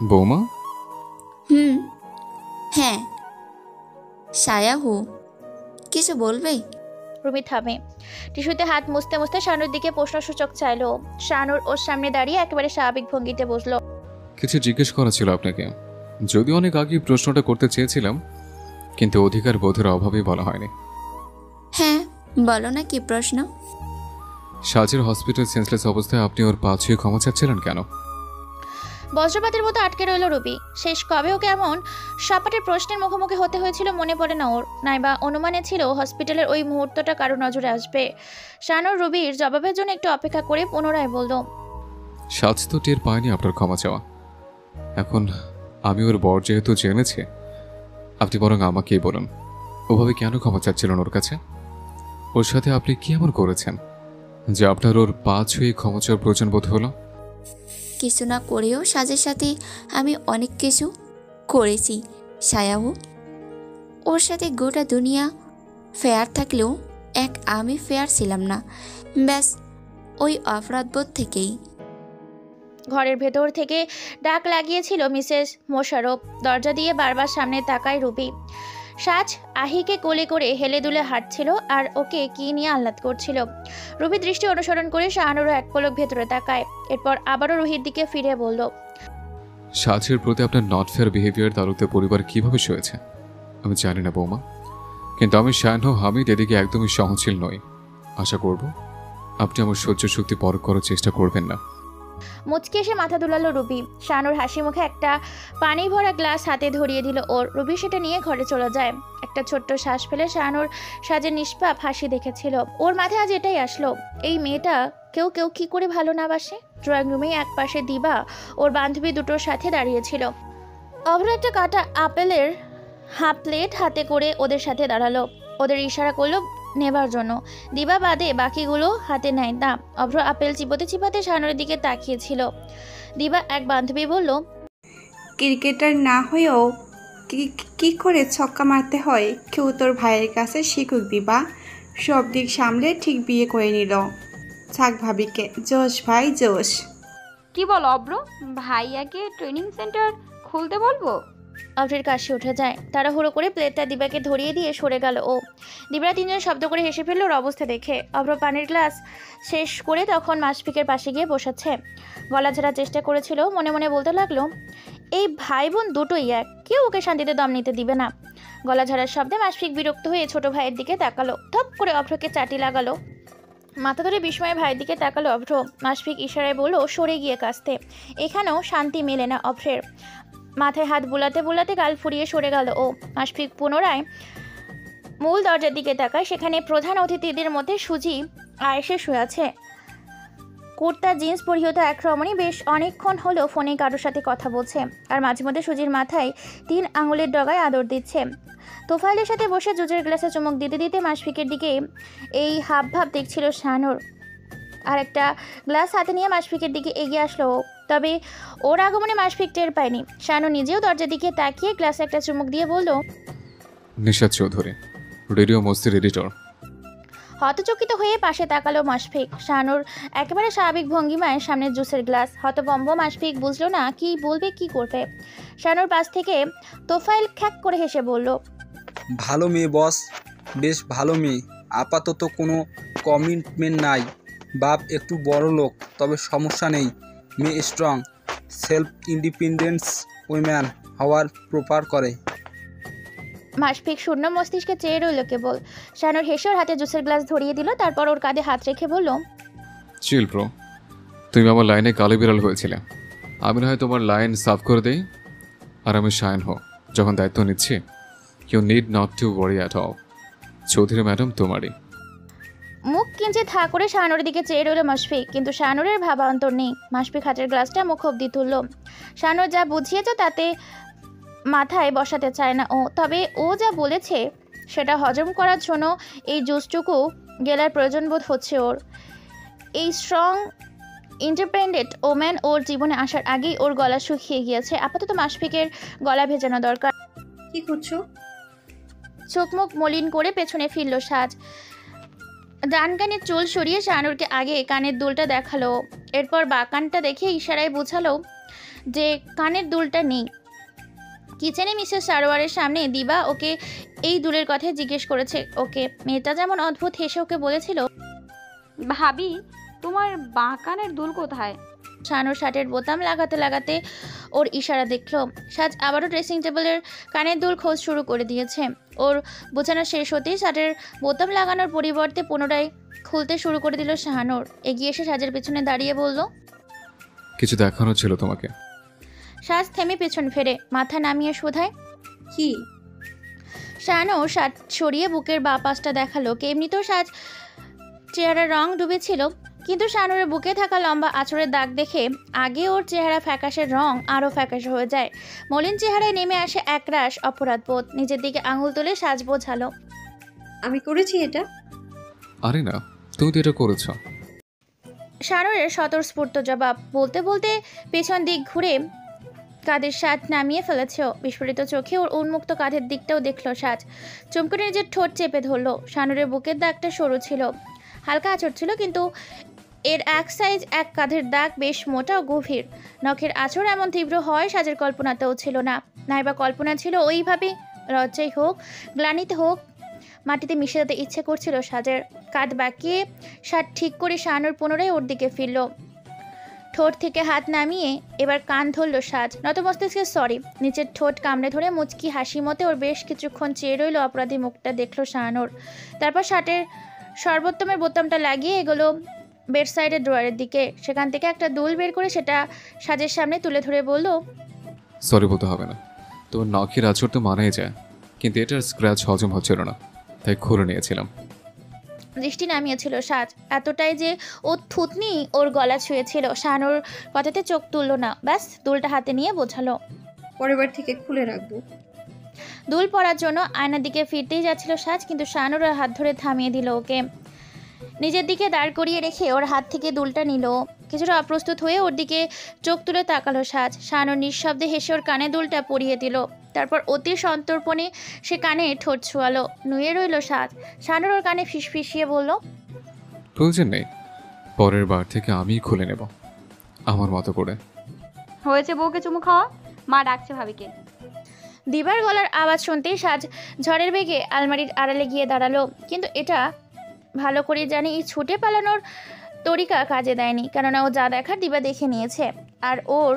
বৌমা। হুম। হ্যাঁ। সায়াহু, কিছু বলবে? রুমি থামে, টিস্যুতে হাত মুছতে মুছতে শানুর দিকে প্রশ্নসূচক চাইলো। শানুর ওর সামনে দাঁড়িয়ে একেবারে স্বাভাবিক ভঙ্গিতে বসলো। কিছু জিজ্ঞেস করা ছিল আপনাকে, যদিও অনেক আগেই প্রশ্নটা করতে চেয়েছিলাম, কিন্তু অধিকার বোধের অভাবেই বলা হয়নি। হ্যাঁ, বলো না কি প্রশ্ন? সাজের হসপিটাল সেন্সলেস অবস্থায় আপনি ওর পা ছুঁয়ে ক্ষমা চাচ্ছিলেন কেন? বজ্রপাতের মতো আটকে রইল রুবি। শেষ কবে ওকে এমন সাপাটের প্রশ্নের মুখোমুখি হতে হয়েছিল মনে পড়ে না ওর। নাইবা অনুমানে ছিল হসপিটালের ওই মুহূর্তটা কারো নজরে আসবে। শানুর রুবির জবাবের জন্য একটু অপেক্ষা করে পুনরায় বলল, সাজ তো টের পায়নি আপনার ক্ষমা চাওয়া। এখন আমি ওর বর যেহেতু জেনেছি, আপনি বরং আমাকেই বলুন, ওভাবে কেন ক্ষমা চাচ্ছিলেন ওর কাছে? ওর সাথে আপনি কি এমন করেছেন যে আপনার ওর পা ছুঁয়ে ক্ষমা চাওয়ার প্রয়োজন বোধ হলো? কিছু না করেও সাজের সাথে আমি অনেক কিছু করেছি সায়াহু। ওর সাথে গোটা দুনিয়া ফেয়ার থাকলেও আমি ফেয়ার ছিলাম না। ব্যাস, ওই অপরাধবোধ থেকেই। ঘরের ভেতর থেকে ডাক লাগিয়েছিল মিসেস মোশারফ। দরজা দিয়ে বারবার সামনে তাকায় রুবি। সাজ আহিকে কোলে করে হেলে দুলে হাঁটছিল আর ওকে কি নিয়ে আহ্লাদ করছিল। রুবি দৃষ্টি অনুসরণ করে শাহানুরও এক পলক ভেতরে তাকায়, এরপর আবারও রুহির দিকে ফিরে বলল, সাজের প্রতি আপনার নট ফেয়ার বিহেভিয়ার তালুতে পরিবার কিভাবে সয়েছে আমি জানি না বৌমা, কিন্তু আমি শায়ন হামিদ এদিকে একদমই সহনশীল নই। আশা করব আপনি আমার সহ্য শক্তি পরখ করার চেষ্টা করবেন না। মুচকে এসে মাথা দুলালো রুবি। শানুর হাসি মুখে একটা পানি ভরা গ্লাস হাতে ধরিয়ে দিল ওর। রুবি সেটা নিয়ে ঘরে চলে যায়। একটা ছোট্ট শ্বাস ফেলে শানুর সাজের নিষ্পাপ হাসি দেখেছিল। ওর মাথায় আজ এটাই আসলো, এই মেয়েটা কেউ কেউ কি করে ভালো না বাসে। ড্রয়িং রুমে এক পাশে দিবা ওর বান্ধবী দুটোর সাথে দাঁড়িয়েছিল। অভ্র একটা কাটা আপেলের হাফ প্লেট হাতে করে ওদের সাথে দাঁড়ালো। ওদের ইশারা করলো নেবার জন্য। দিবা বাদে বাকিগুলো হাতে নেয় না। অভ্র আপেল চিবোতে চিবাতে শানুরের দিকে তাকিয়েছিল। দিবা এক বান্ধবী বলল, ক্রিকেটার না হয়েও কি করে ছক্কা মারতে হয় কেউ তোর ভাইয়ের কাছে শিখুক দিবা। সব দিক সামলে ঠিক বিয়ে করে নিল। থাক ভাবিকে, জোশ ভাই জোশ। কি বল অব্র, ভাইয়াকে ট্রেনিং সেন্টার খুলতে বলবো? অভ্রের কাশি উঠে যায়। তাড়াহুড়ো করে প্লেটটা দিবাকে ধরিয়ে দিয়ে সরে গেল ও। দিবরা তিনজন শব্দ করে হেসে ফেলল ওর অবস্থা দেখে। অভ্র পানির গ্লাস শেষ করে তখন মাসফিকের পাশে গিয়ে বসাচ্ছে। গলা ঝাড়ার চেষ্টা করেছিল, মনে মনে বলতে লাগলো, এই ভাই বোন দুটোই এক, কেউ ওকে শান্তিতে দম নিতে দিবে না। গলা ঝাড়ার শব্দে মাসফিক বিরক্ত হয়ে ছোট ভাইয়ের দিকে তাকালো। থপ করে অভ্রকে চাটি লাগালো। মাথা ধরে বিস্ময়ে ভাইয়ের দিকে তাকালো অভ্র। মাসফিক ইশারায় বলল সরে গিয়ে কাস্তে। এখানেও শান্তি মেলে না অভ্রের। মাথায় হাত বুলাতে বুলাতে গাল ফুরিয়ে সরে গেল ও। মাসফিক পুনরায় মূল দরজার দিকে তাকায়। সেখানে প্রধান অতিথিদের মধ্যে সুজি আয়েসে শুয়ে আছে। কুর্তা জিন্স পরিহিত এক রমণী বেশ অনেকক্ষণ হলো ফোনে কারোর সাথে কথা বলছে, আর মাঝে মধ্যে সুজির মাথায় 3 আঙুলের ডগায় আদর দিচ্ছে। তোফাইলের সাথে বসে জুজের গ্লাসে চুমুক দিতে দিতে মাসফিকের দিকে এই হাব ভাব দেখছিল শানুর। আর একটা গ্লাস হাতে নিয়ে মাসফিকের দিকে এগিয়ে আসলো ও। তবে ওর আগমনে মাসফিক টের পায়নি। শানু নিজেও দরজার দিকে তাকিয়ে গ্লাসে একটা চুমুক দিয়ে বলল, নিশাদ চৌধুরী, রেডিও মস্তির এডিটর। হতচকিত হয়ে পাশে তাকালো মাসফিক। শানুর একেবারে স্বাভাবিক ভঙ্গিমায় সামনে জুসের গ্লাস। হতভম্ব মাসফিক বুঝলো না কি বলবে কি করবে। শানুর পাশ থেকে তোফাইল খ্যাক করে হেসে বলল, ভালো মেয়ে বস, বেশ ভালো মেয়ে। আপাতত কোনো কমিটমেন্ট নাই। বাপ একটু বড় লোক, তবে সমস্যা নেই। মেয়ে স্ট্রং, সেলফ ইন্ডিপেন্ডেন্স উইম্যান হওয়ার প্রপার করে। মাসফিক শূন্য মস্তিষ্কে চেয়ে রইল কেবল। শানুর হেসে ওর হাতে জুসের গ্লাস ধরিয়ে দিল, তারপর ওর কাঁধে হাত রেখে বলল, চিল ব্রো, তুমি আমার লাইনে কালো বিড়াল হয়েছিলে। আমি না হয় তোমার লাইন সাফ করে দেই, আর আমি শায়ন হো যখন দায়িত্ব নিচ্ছি। You need not to worry at all. Chowdhury madam তোমারই। মুখ কিঞ্চিত থা করে শানুরের দিকে চেয়ে রইল মাসফিক, কিন্তু শানুরের ভাবান্তর নেই। মাসফিক হাতের গ্লাসটা মুখ অব্দি তুলল। শানুর যা বুঝিয়েছে তাতে মাথায় বসাতে চায় না ও। তবে ও যা বলেছে সেটা হজম করার জন্য এই জুসটুকু গেলার প্রয়োজন বোধ হচ্ছে ওর। এই স্ট্রং ইন্ডিপেন্ডেন্ট ওম্যান ওর জীবনে আসার আগেই ওর গলা শুকিয়ে গিয়েছে। আপাতত মাসফিকের গলা ভেজানো দরকার। কি করছো? চোখ মুখ মলিন করে পেছনে ফিরল সাজ। ডান কানের চুল সরিয়ে শাহানুরকে আগে কানের দুলটা দেখালো, এরপর বাঁ কানটা দেখে ইশারায় বোঝালো যে কানের দুলটা নেই। কিচেনে মিসেস সারোয়ারের সামনে দিবা ওকে এই দুলের কথা জিজ্ঞেস করেছে। ওকে মেয়েটা যেমন অদ্ভুত হেসে ওকে বলেছিল, ভাবি তোমার বাঁ কানের দুল কোথায়? শাহানুর শার্টের বোতাম লাগাতে লাগাতে ওর ইশারা দেখলো। সাজ আবারও ড্রেসিং টেবিলের কানের দুল খোঁজ শুরু করে দিয়েছে। ওর বোঝানো শেষ হতেই শার্টের বোতাম লাগানোর পরিবর্তে পুনরায় খুলতে শুরু করে দিল শাহানুর। এগিয়ে এসে সাজের পেছনে দাঁড়িয়ে বলল, কিছু দেখানো ছিল তোমাকে। সাজ থেমে পেছন ফেরে মাথা নামিয়ে শোধায়, কি? শাহানুর শার্ট সরিয়ে বুকের বাঁ পাশটা দেখালো। এমনিতেও সাজ চেহারার রং ডুবেছিল, কিন্তু শাহানুরের বুকে থাকা লম্বা আঁচড়ের দাগ দেখে আগে ওর চেহারা ফ্যাকাশের রং আরও ফ্যাকাশে হয়ে যায়। মলিন চেহারায় নেমে আসে একরাশ অপরাধবোধ। নিজের দিকে আঙুল তুলে সাজ বোঝালো, আমি করেছি এটা? আরে না, তুমি তো এটা করেছ। শাহানুরের স্বতঃস্ফূর্ত জবাব। বলতে বলতে পেছন দিক ঘুরে কাঁধের শার্ট নামিয়ে ফেলেছে। বিস্ফোরিত চোখে ওর উন্মুক্ত কাঁধের দিকটাও দেখলো সাজ। চমকে নিজের ঠোঁট চেপে ধরলো। শাহানুরের বুকের দাগটা সরু ছিল, হালকা আঁচড় ছিল, কিন্তু এর এক সাইজ এক কাঁধের দাগ বেশ মোটা ও গভীর। নখের আঁচড় এমন তীব্র হয় সাজের কল্পনাতেও ছিল না। নাইবা কল্পনা ছিল ওইভাবে লজ্জায় হোক গ্লানিতে হোক মাটিতে মিশে যেতে ইচ্ছে করছিল সাজের। কাঁধ বাঁকিয়ে শার্ট ঠিক করে শাহানুর পুনরায় ওর দিকে ফিরল। ঠোঁট থেকে হাত নামিয়ে এবার কান ধরল সাজ। নত মস্তিষ্কে সরি নিচের ঠোঁট কামড়ে ধরে মুচকি হাসি মতে ওর বেশ কিছুক্ষণ চেয়ে রইল অপরাধী মুখটা দেখলো শাহানুর। তারপর শার্টের সর্বোত্তমের বোতামটা লাগিয়ে এগোলো বেড সাইডের ড্রয়ারের দিকে। সেখান থেকে একটা দুল বের করে সেটা সাজের সামনে তুলে ধরে বলল, সরি বলতে হবে না, তোমার নখের আঁচড় তো মানাই যায়, কিন্তু এটার স্ক্র্যাচ হজম হচ্ছিল না, তাই খুলে নিয়েছিলাম। দৃষ্টি নামিয়েছিল সাজ, এতটাই যে ও থুতনি ওর গলা ছুঁয়েছিল। শাহানুর কথাতে চোখ তুলল না, ব্যাস দুলটা হাতে নিয়ে বোঝালো। পরের বার থেকে খুলে রাখবো। দুল পরার জন্য আয়নার দিকে ফিরতেই যাচ্ছিল সাজ, কিন্তু শাহানুর ওর হাত ধরে থামিয়ে দিল ওকে। নিজের দিকে দাঁড় করিয়ে রেখে ওর হাত থেকে দুলটা নিল। কিছুটা অপ্রস্তুত হয়ে ওর দিকে চোখ তুলে তাকালো সাজ। শাহানুর নিঃশব্দে হেসে ওর কানে দুলটা পরিয়ে দিল। তারপর অতি সন্তর্পণে সে কানে ঠোঁট ছোঁয়ালো। নুয়ে রইল সাজ। শাহানুর ওর কানে ফিসফিসিয়ে বলল, প্রয়োজন নেই, পরের বার থেকে আমিই খুলে নেব আমার মতো করে। হয়েছে বউকে চুমু খাওয়া, মা ডাকছে ভাবিকে। দিবার গলার আওয়াজ শুনতেই সাজ ঝড়ের বেগে আলমারির আড়ালে গিয়ে দাঁড়ালো। কিন্তু এটা ভালো করে জানে এই ছুটে পালানোর তরিকা কাজে দেয়নি, কেননা ও যা দেখার দিবা দেখে নিয়েছে। আর ওর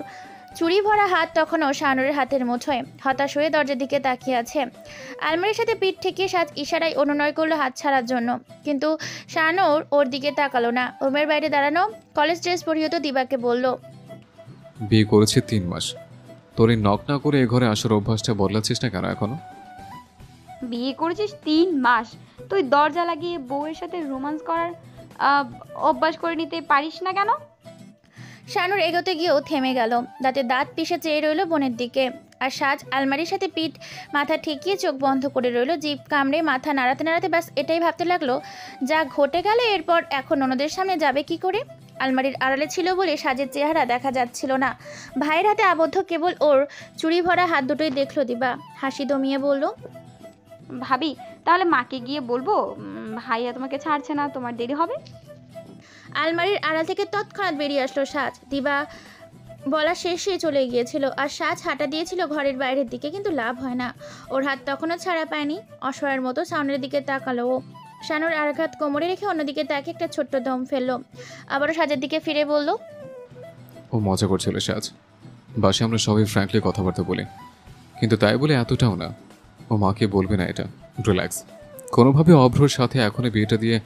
চুরি ভরা হাত তখনও শাহানুরের হাতের মুঠোয়। হতাশ হয়ে দরজার দিকে তাকিয়ে আছে। আলমারির সাথে পিঠ ঠেকিয়ে সাজ ইশারায় অনুনয় করলো হাত ছাড়ার জন্য, কিন্তু শাহানুর ওর দিকে তাকালো না। রুমের বাইরে দাঁড়ানো কলেজ ড্রেস পরিহিত দিবাকে বলল, বিয়ে করেছে 3 মাস, তোর এই নক না করে এ ঘরে আসার অভ্যাসটা বদলাচ্ছিস না কেন এখনো? বিয়ে করেছিস 3 মাস, তুই দরজা লাগিয়ে বউয়ের সাথে রোমান্স করার অভ্যাস করে নিতে পারিস না কেন? শাহানুর এগোতে গিয়েও থেমে গেল। দাঁতে দাঁত পিষে চেয়ে রইল বোনের দিকে। আর সাজ আলমারির সাথে পিঠ মাথা ঠেকিয়ে চোখ বন্ধ করে রইল। জিভ কামড়ে মাথা নাড়াতে নাড়াতে ব্যাস এটাই ভাবতে লাগলো, যা ঘটে গেল এরপর এখন ননদের সামনে যাবে কি করে। আলমারির আড়ালে ছিল বলে সাজের চেহারা দেখা যাচ্ছিল না। ভাইয়ের হাতে আবদ্ধ কেবল ওর চুরি ভরা হাত দুটোই দেখলো দিবা। হাসি দমিয়ে বলল, ভাবি তাহলে মাকে গিয়ে বলবো ভাইয়া তোমাকে ছাড়ছে না, তোমার দেরি হবে। আলমারির আড়াল থেকে তৎক্ষণাৎ বেরিয়ে আসলো সাজ। দিবা বলা শেষে চলে গিয়েছিল, আর সাজ হাঁটা দিয়েছিল ঘরের বাইরের দিকে, কিন্তু লাভ হয় না। ওর হাত তখনও ছাড়া পায়নি। অসহায়ের মতো সামনের দিকে তাকালো ও। শানুর আঘাত কোমরে রেখে অন্যদিকে তাকে একটা ছোট্ট দম ফেললো। আবারও সাজের দিকে ফিরে বলল, ও মজা করছিল সাজ, বাসে আমরা সবাই ফ্র্যাঙ্কলি কথাবার্তা বলি, কিন্তু তাই বলে এতটাও না। ও মাকে বলবে না এটা, রিল্যাক্স। কোনোভাবে অভ্রর সাথে এখনই বিয়েটা দিয়ে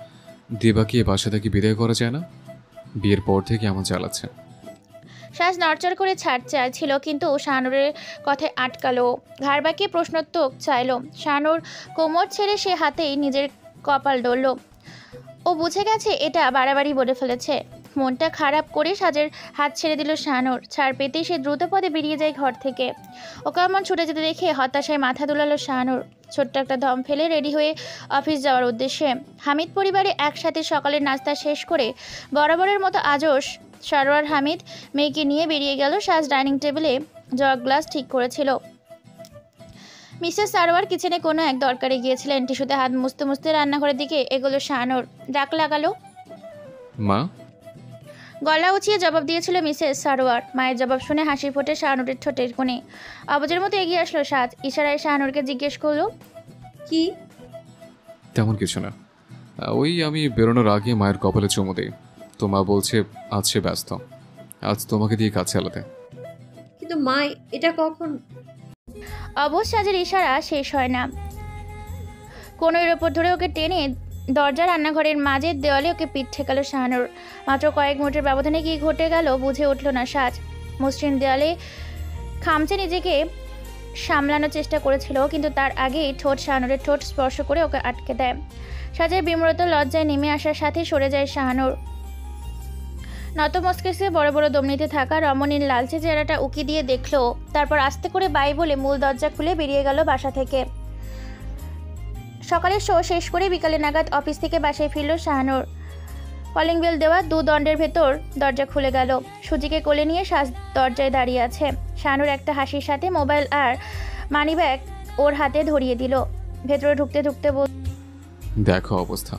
দিবাকে বাসা থেকে বিদায় করা যায় না? বিয়ের পর থেকে এমন চালাচ্ছে। সাজ নড়চড় করে ছাড় চাইছিল, কিন্তু শাহানুরের কথায় আটকালো। ঘাড় বাঁকিয়ে প্রশ্নোত্তর চাইলো। শাহানুর কোমর ছেড়ে সে হাতেই নিজের কপাল ডলল। ও বুঝে গেছে এটা বাড়াবাড়ি বলে ফেলেছে। মনটা খারাপ করে সাজের হাত ছেড়ে দিল শাহানুর। ছাড় পেতেই সে দ্রুত পদে বেরিয়ে যায় ঘর থেকে। ওকে এমন ছুটে যেতে দেখে হতাশায় মাথা দুলালো শাহানুর। ছোট্ট একটা দম ফেলে রেডি হয়ে অফিস যাওয়ার উদ্দেশ্যে। হামিদ পরিবারে একসাথে সকালের নাস্তা শেষ করে বরাবরের মতো আজও সারোয়ার হামিদ মেয়েকে নিয়ে বেরিয়ে গেল। সাজ ডাইনিং টেবিলে জগ গ্লাস ঠিক করেছিল। মিসেস সারোয়ার কিচেনে কোনো এক দরকারে গিয়েছিলেন। টিস্যুতে হাত মুছতে মুছতে রান্নাঘরের দিকে এগোলো শাহানুর। ডাক লাগালো। মা। গলা উঁচিয়ে জবাব দিয়েছিল মিসেস সারোয়ার। মায়ের জবাব শুনে হাসি ফোটে শাহানুরের ঠোঁটের কোণে। অবুজের মতো এগিয়ে আসলো সাজ। ইশারায় শাহানুরকে জিজ্ঞেস করলো, কি? তেমন কিছু না, ওই আমি বেরোনোর আগে মায়ের কপালে চুমু দেই, তো মা বলছে আজ সে ব্যস্ত, আজ তোমাকে দিয়ে কাজ চালাতে। কিন্তু মা, এটা কখন? অবুজ সাজের ইশারা শেষ হয় না। কোনোর ওপর ধরে ওকে টেনে দরজা রান্নাঘরের মাঝের দেওয়ালে ওকে পিঠ ঠেকালো শাহানুর। মাত্র কয়েক মিনিটের ব্যবধানে কি ঘটে গেল বুঝে উঠল না সাজ। মসৃণ দেওয়ালে খামচে নিজেকে সামলানোর চেষ্টা করেছিল, কিন্তু তার আগেই ঠোঁট শাহানুরের ঠোঁট স্পর্শ করে ওকে আটকে দেয়। সাজের বিমূঢ়ত লজ্জায় নেমে আসার সাথে সরে যায় শাহানুর। নত মস্তিষ্কে বড় বড় দম নিতে থাকা রমণীর লালচে চেহারাটা উকি দিয়ে দেখলো, তারপর আস্তে করে বাই বলে মূল দরজা খুলে বেরিয়ে গেল বাসা থেকে। সকালের শো শেষ করে বিকালে নাগাদ অফিস থেকে বাসায় ফিরল শাহানুর। কলিং বেল দেওয়া 2 দণ্ডের ভেতর দরজা খুলে গেল। সুজিকে কোলে নিয়ে সাজ দরজায় দাঁড়িয়ে আছে। শাহানুর একটা হাসির সাথে মোবাইল আর মানিব্যাগ ওর হাতে ধরিয়ে দিল। ভেতরে ঢুকতে ঢুকতে বল, দেখো অবস্থা,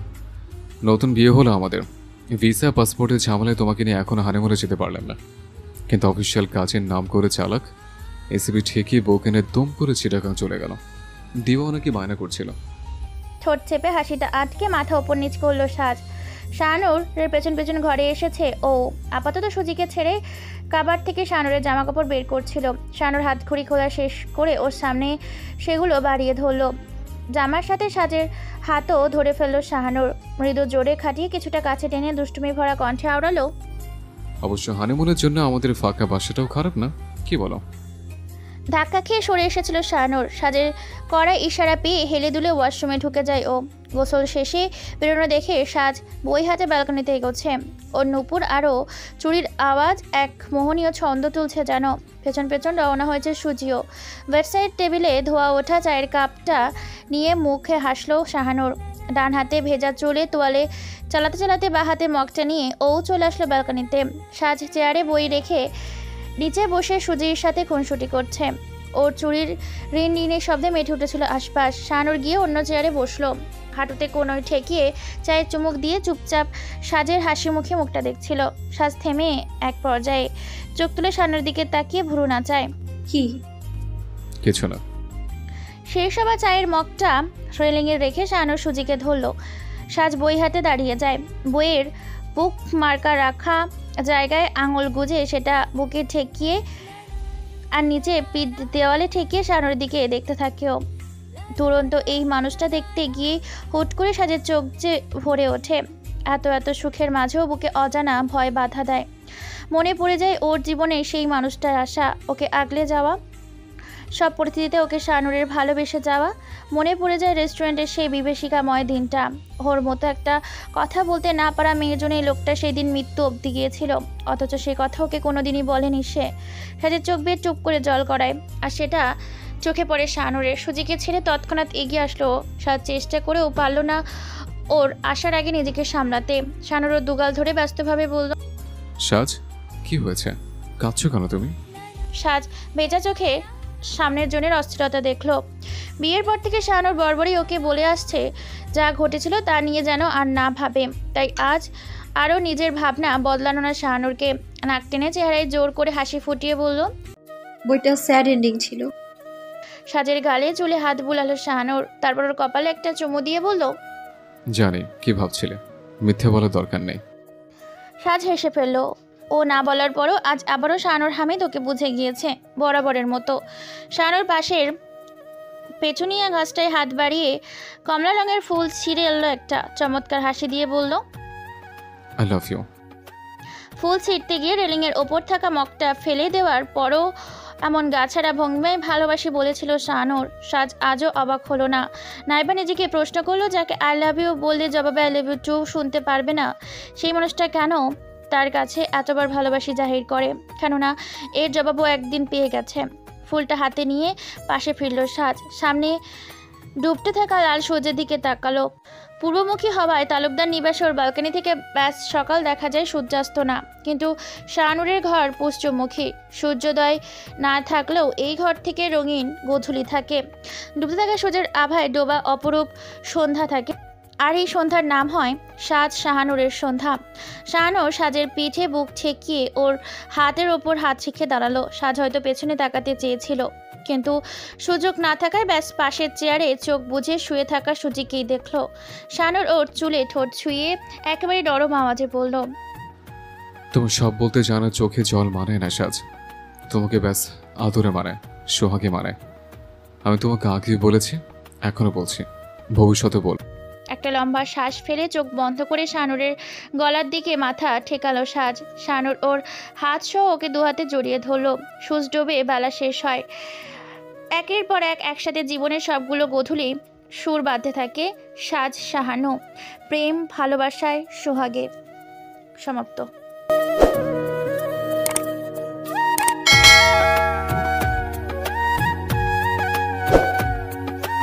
নতুন বিয়ে হলো আমাদের, ভিসা পাসপোর্টের ঝামেলায় তোমাকে নিয়ে এখনো হানিমুনে যেতে পারলাম না, কিন্তু অফিসিয়াল কাজের নাম করে চালাক এসিবি ঠিকই বউকেনে দম করে চিটাগাং চলে গেল। দিওয়া নাকি বায়না করছিল। ঠোঁট চেপে হাসিটা আটকে মাথা ওপর নিচ করলো সাজ। শাহানুর পেছন পেছন ঘরে এসেছে ও। আপাতত সুজিকে ছেড়ে কাবার থেকে শাহানুরের জামা কাপড় বের করছিল। শাহানুর হাত খড়ি খোলা শেষ করে ওর সামনে সেগুলো বাড়িয়ে ধরলো। জামার সাথে সাজের হাতও ধরে ফেললো শাহানুর। মৃদু জোরে খাটিয়ে কিছুটা কাছে টেনে দুষ্টুমি ভরা কণ্ঠে আওড়ালো, অবশ্য হানিমুনের জন্য আমাদের ফাঁকা বাসাটাও খারাপ না, কি বলো? ধাক্কা খেয়ে সরে এসেছিল শাহানুর। সাজের কড়া ইশারা পেয়ে হেলে দুলে ওয়াশরুমে ঢুকে যায় ও। গোসল শেষে বেরোনো দেখে সাজ বই হাতে ব্যালকনিতে এগোচ্ছে। ওর নুপুর আরও চুরির আওয়াজ এক মোহনীয় ছন্দ তুলছে যেন। পেছন পেছন রওনা হয়েছে সুজিও। ওয়েবসাইট টেবিলে ধোয়া ওঠা চায়ের কাপটা নিয়ে মুখে হাসলো শাহানুর। ডান হাতে ভেজা চুলে তোয়ালে চালাতে চালাতে বা হাতে মগটা নিয়ে ও চলে আসলো ব্যালকনিতে। সাজ চেয়ারে বই রেখে নিচে বসে সুজির সাথে খুনসুটি করছে। ওর চুরির রিন রিনের শব্দে মেঠে উঠেছিল আশপাশ। শাহানুর গিয়ে অন্য চেয়ারে বসলো। হাঁটুতে কোনোই ঠেকিয়ে চায়ের চুমুক দিয়ে চুপচাপ সাজের হাসি মুখে মুখটা দেখছিল। সাজ থেমে এক পর্যায়ে চোখ তুলে শাহানুর দিকে তাকিয়ে ভ্রু নাচায়। কি? কিছু না। শেষ হওয়া চায়ের মগটা রেলিংয়ে রেখে শাহানুর সুজিকে ধরলো। সাজ বই হাতে দাঁড়িয়ে যায়। বইয়ের বুক মার্কা রাখা জায়গায় আঙুল গুজে সেটা বুকে ঠেকিয়ে আর নিচে পিঠ দেওয়ালে ঠেকিয়ে শাহানুর দিকে দেখতে থাকেও। দুরন্ত এই মানুষটা দেখতে গিয়ে হুট করে সাজের চোখ যে ভরে ওঠে। এত এত সুখের মাঝেও বুকে অজানা ভয় বাধা দেয়। মনে পড়ে যায় ওর জীবনে সেই মানুষটার আশা, ওকে আগলে যাওয়া, সব পরিস্থিতিতে ওকে শাহানুরের ভালোবেসে যাওয়া। মনে পড়ে যায় রেস্টুরেন্টের সেই বিভীষিকাময় দিনটা। ওর মতো একটা কথা বলতে না পারা মেয়ের জন্য এই লোকটা সেই দিন মৃত্যু অবধি গিয়েছিল, অথচ সেই কথা ওকে কোনোদিনই বলেনি সে। সাজের চোখ বেয়ে চুপ করে জল গড়ায়, আর সেটা চোখে পড়ে শাহানুরের। সুজিকে ছেড়ে তৎক্ষণাৎ এগিয়ে আসলো। সাজ চেষ্টা করেও পারল না ওর আসার আগে নিজেকে সামলাতে। শাহানুর ওর দুগাল ধরে ব্যস্তভাবে বলল, সাজ, কি হয়েছে? কাঁদছো কেন তুমি? সাজ ভেজা চোখে সামনের জনের অস্থিরতা দেখলো। বিয়ের পর থেকে শাহানুর বরাবরই ওকে বলে আসছে যা ঘটেছিল তা নিয়ে যেন আর না ভাবে। তাই আজ আরও নিজের ভাবনা বদলানো না শাহানুরকে। নাক টেনে চেহারায় জোর করে হাসি ফুটিয়ে বলল, বইটা স্যাড এন্ডিং ছিল। সাজের গালে চুলে হাত বুলালো শাহানুর। তারপর ওর কপালে একটা চুমু দিয়ে বলল, জানি কি ভাবছিলে, মিথ্যে বলার দরকার নেই। সাজ হেসে ফেলল। ও না বলার পরও আজ আবারও শাহানুর হামিদ ওকে বুঝে গিয়েছে বরাবরের মতো। শাহানুর পাশের পেছুনিয়া গাছটায় হাত বাড়িয়ে কমলা রঙের ফুল ছিঁড়ে এলো একটা। চমৎকার হাসি দিয়ে বলল, আই লাভ ইউ। ফুল ছিঁড়তে গিয়ে রেলিংয়ের ওপর থাকা মগটা ফেলে দেওয়ার পরও এমন গাছাড়া ভঙ্গিমায় ভালোবাসি বলেছিল শাহানুর। সাজ আজও অবাক হলো না। নাইবা নিজেকে প্রশ্ন করলো, যাকে আই লাভ ইউ বললে জবাবে আই লাভ ইউ টু শুনতে পারবে না, সেই মানুষটা কেন তার কাছে এতবার ভালোবাসি জাহির করে? কেননা এর জবাবও একদিন পেয়ে গেছে। ফুলটা হাতে নিয়ে পাশে ফিরল সাজ। সামনে ডুবতে থাকা লাল সূর্যের দিকে তাকালো। পূর্বমুখী হওয়ায় তালুকদার নিবাসের ব্যালকনি থেকে ব্যাস সকাল দেখা যায়, সূর্যাস্ত না। কিন্তু শাহানুরের ঘর পশ্চিমমুখী, সূর্যোদয় না থাকলেও এই ঘর থেকে রঙিন গোধূলি থাকে। ডুবতে থাকা সূর্যের আভায় ডোবা অপরূপ সন্ধ্যা থাকে। আর এই সন্ধ্যার নাম হয় সাজ, শাহানুরের সন্ধ্যা। শাহানুর সাজের পিঠে বুক ঠেকিয়ে ওর হাতের ওপর হাত রেখে দাঁড়ালো। সাজ হয়তো পেছনে তাকাতে চেয়েছিল, কিন্তু সুযোগ না থাকায় ব্যাস পাশের চেয়ারে চোখ বুজে শুয়ে থাকা সুজিকেই দেখলো। শাহানুর ওর চুলে ঠোঁট ছুঁয়ে একেবারে নরম আওয়াজে বলল, তুমি সব বলতে জানো, চোখে জল মানায় না সাজ। তোমাকে ব্যাস আদরে মানায়, সোহাগে মানায়। আমি তোমাকে আগেই বলেছি, এখনো বলছি, ভবিষ্যতে বল। একটা লম্বা শ্বাস ফেলে চোখ বন্ধ করে শাহানুরের গলার দিকে মাথা ঠেকালো সাজ। শাহানুর ওর হাত সহ ওকে দুহাতে জড়িয়ে ধরলো। সূর্য ডোবে বেলা শেষ হয়। একের পর এক একসাথে জীবনের সবগুলো গোধূলি সুর বাঁধতে থাকে সাজ শাহানু। প্রেম, ভালোবাসায়, সোহাগে। সমাপ্ত।